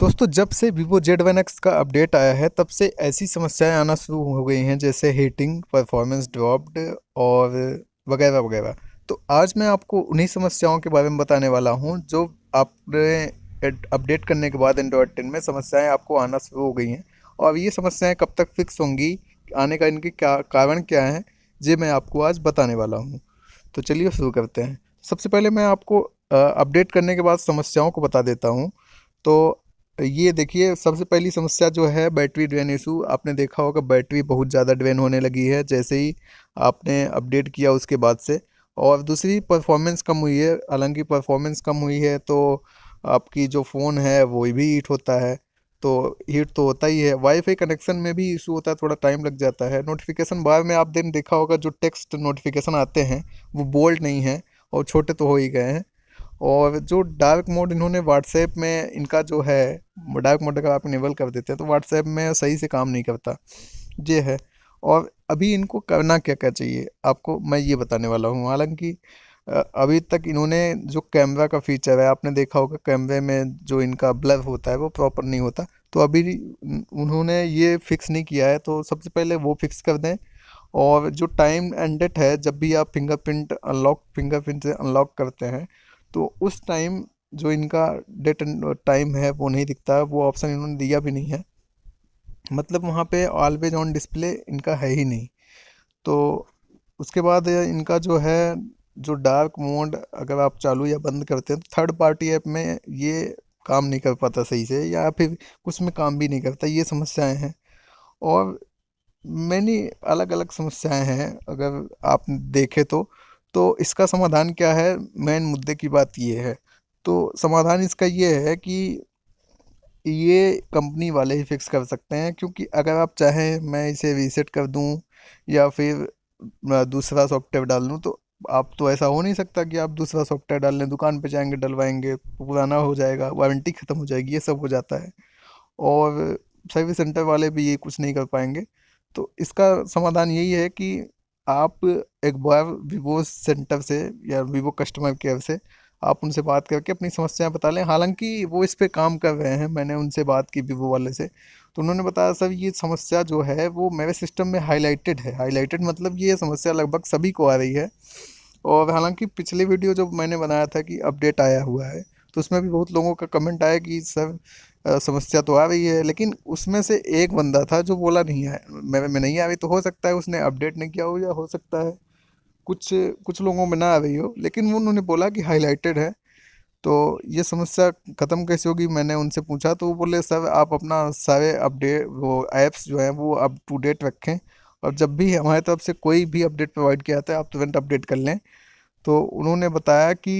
दोस्तों, जब से Vivo Z1X का अपडेट आया है तब से ऐसी समस्याएं आना शुरू हो गई हैं, जैसे हीटिंग, परफॉर्मेंस ड्रॉप्ड और वगैरह वगैरह। तो आज मैं आपको उन्हीं समस्याओं के बारे में बताने वाला हूं जो आपने अपडेट करने के बाद एंड्रॉयड 10 में समस्याएं आपको आना शुरू हो गई हैं। और ये समस्याएं कब तक फिक्स होंगी, आने का इनके क्या कारण क्या है, ये मैं आपको आज बताने वाला हूँ। तो चलिए शुरू करते हैं। सबसे पहले मैं आपको अपडेट करने के बाद समस्याओं को बता देता हूँ। तो ये देखिए, सबसे पहली समस्या जो है बैटरी ड्रेन इशू। आपने देखा होगा बैटरी बहुत ज़्यादा ड्रेन होने लगी है जैसे ही आपने अपडेट किया उसके बाद से। और दूसरी, परफॉर्मेंस कम हुई है। हालांकि परफॉर्मेंस कम हुई है तो आपकी जो फ़ोन है वो भी हीट होता है। तो हीट तो होता ही है। वाईफाई कनेक्शन में भी इशू होता है, थोड़ा टाइम लग जाता है। नोटिफिकेशन बार में आप दिन देखा होगा जो टेक्स्ट नोटिफिकेशन आते हैं वो बोल्ड नहीं है और छोटे तो हो ही गए हैं। और जो डार्क मोड इन्होंने व्हाट्सएप में इनका जो है, डार्क मोड अगर आप इनेबल कर देते हैं तो व्हाट्सएप में सही से काम नहीं करता, ये है। और अभी इनको करना क्या क्या चाहिए आपको मैं ये बताने वाला हूँ। हालांकि अभी तक इन्होंने जो कैमरा का फीचर है, आपने देखा होगा कैमरे में जो इनका ब्लर होता है वो प्रॉपर नहीं होता। तो अभी उन्होंने ये फिक्स नहीं किया है, तो सबसे पहले वो फिक्स कर दें। और जो टाइम एंड डेट है, जब भी आप फिंगरप्रिंट से अनलॉक करते हैं तो उस टाइम जो इनका डेट एंड टाइम है वो नहीं दिखता है। वो ऑप्शन इन्होंने दिया भी नहीं है, मतलब वहाँ पे ऑलवेज ऑन डिस्प्ले इनका है ही नहीं। तो उसके बाद इनका जो है, जो डार्क मोड अगर आप चालू या बंद करते हैं तो थर्ड पार्टी ऐप में ये काम नहीं कर पाता सही से, या फिर कुछ में काम भी नहीं करता। ये समस्याएं हैं। और मैंने अलग अलग समस्याएं हैं अगर आप देखें तो इसका समाधान क्या है, मेन मुद्दे की बात ये है। तो समाधान इसका ये है कि ये कंपनी वाले ही फिक्स कर सकते हैं, क्योंकि अगर आप चाहें मैं इसे रीसेट कर दूं या फिर दूसरा सॉफ्टवेयर डाल दूं, तो आप तो ऐसा हो नहीं सकता कि आप दूसरा सॉफ्टवेयर डाल लें, दुकान पे जाएंगे डलवाएंगे, पुराना हो जाएगा, वारंटी ख़त्म हो जाएगी, ये सब हो जाता है। और सर्विस सेंटर वाले भी ये कुछ नहीं कर पाएंगे। तो इसका समाधान यही है कि आप एक बार वीवो सेंटर से या वीवो कस्टमर केयर से आप उनसे बात करके अपनी समस्याएं बता लें। हालांकि वो इस पे काम कर रहे हैं, मैंने उनसे बात की वीवो वाले से, तो उन्होंने बताया सर ये समस्या जो है वो मेरे सिस्टम में हाईलाइटेड है। हाईलाइटेड मतलब ये समस्या लगभग सभी को आ रही है। और हालांकि पिछले वीडियो जो मैंने बनाया था कि अपडेट आया हुआ है, तो उसमें भी बहुत लोगों का कमेंट आया कि सर समस्या तो आ रही है, लेकिन उसमें से एक बंदा था जो बोला नहीं है मेरे में नहीं आ रही। तो हो सकता है उसने अपडेट नहीं किया हो, या हो सकता है कुछ कुछ लोगों में ना आ रही हो, लेकिन वो उन्होंने बोला कि हाईलाइटेड है। तो ये समस्या ख़त्म कैसे होगी, मैंने उनसे पूछा तो वो बोले सर आप अपना सारे अपडेट वो ऐप्स जो हैं वो अप टू डेट रखें, और जब भी हमारी तरफ से कोई भी अपडेट प्रोवाइड किया जाता है आप तुरंत अपडेट कर लें। तो उन्होंने बताया कि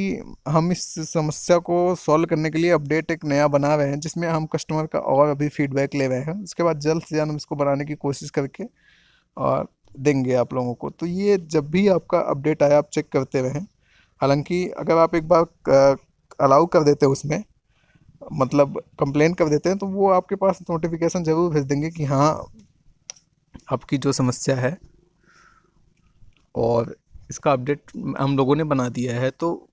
हम इस समस्या को सॉल्व करने के लिए अपडेट एक नया बना रहे हैं, जिसमें हम कस्टमर का और अभी फीडबैक ले रहे हैं। उसके बाद जल्द से जल्द हम इसको बनाने की कोशिश करके और देंगे आप लोगों को। तो ये जब भी आपका अपडेट आया आप चेक करते रहें। हालांकि अगर आप एक बार अलाउ कर देते हैं उसमें, मतलब कंप्लेन कर देते हैं, तो वो आपके पास नोटिफिकेशन ज़रूर भेज देंगे कि हाँ आपकी जो समस्या है और इसका अपडेट हम लोगों ने बना दिया है। तो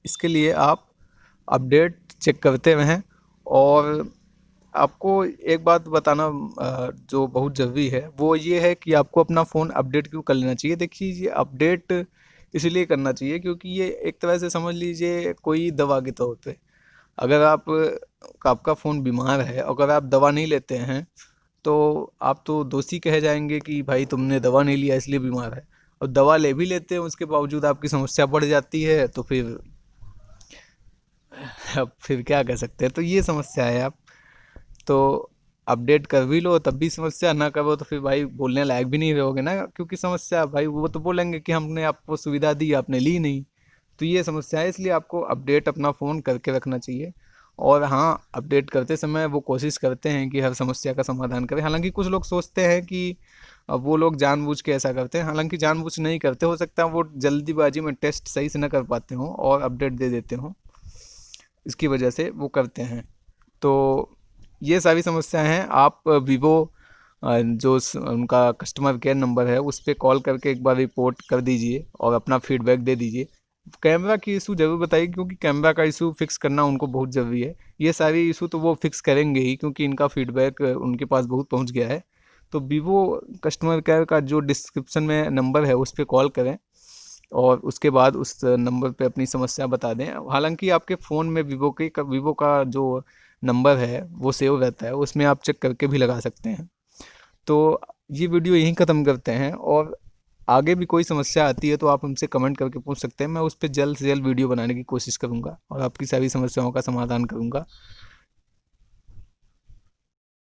इसके लिए आप अपडेट चेक करते रहें। और आपको एक बात बताना जो बहुत ज़रूरी है वो ये है कि आपको अपना फ़ोन अपडेट क्यों कर लेना चाहिए। देखिए, ये अपडेट इसलिए करना चाहिए क्योंकि ये एक तरह से समझ लीजिए कोई दवा के तौर पे। अगर आपका फ़ोन बीमार है, अगर आप दवा नहीं लेते हैं तो आप तो दोषी कहे जाएंगे कि भाई तुमने दवा नहीं लिया इसलिए बीमार है। और दवा ले भी लेते हैं उसके बावजूद आपकी समस्या बढ़ जाती है, तो फिर अब फिर क्या कह सकते हैं। तो ये समस्या है। आप तो अपडेट कर भी लो तब भी समस्या, ना करो तो फिर भाई बोलने लायक भी नहीं रहोगे ना, क्योंकि समस्या भाई वो तो बोलेंगे कि हमने आपको सुविधा दी आपने ली नहीं। तो ये समस्या है, इसलिए आपको अपडेट अपना फ़ोन करके रखना चाहिए। और हाँ, अपडेट करते समय वो कोशिश करते हैं कि हर समस्या का समाधान करें। हालांकि कुछ लोग सोचते हैं कि अब वो लोग जानबूझ के ऐसा करते हैं, हालांकि जानबूझ नहीं करते। हो सकता है वो जल्दीबाजी में टेस्ट सही से ना कर पाते हों और अपडेट दे देते हों, इसकी वजह से वो करते हैं। तो ये सारी समस्याएं हैं। आप वीवो जो उनका कस्टमर केयर नंबर है उस पर कॉल करके एक बार रिपोर्ट कर दीजिए और अपना फीडबैक दे दीजिए। कैमरा की इशू ज़रूर बताइए, क्योंकि कैमरा का इशू फिक्स करना उनको बहुत ज़रूरी है। ये सारी इशू तो वो फिक्स करेंगे ही, क्योंकि इनका फीडबैक उनके पास बहुत पहुंच गया है। तो वीवो कस्टमर केयर का जो डिस्क्रिप्शन में नंबर है उस पर कॉल करें और उसके बाद उस नंबर पे अपनी समस्या बता दें। हालांकि आपके फ़ोन में वीवो का जो नंबर है वो सेव रहता है, उसमें आप चेक करके भी लगा सकते हैं। तो ये वीडियो यहीं ख़त्म करते हैं, और आगे भी कोई समस्या आती है तो आप हमसे कमेंट करके पूछ सकते हैं। मैं उस पर जल्द से जल्द वीडियो बनाने की कोशिश करूँगा और आपकी सारी समस्याओं का समाधान करूँगा।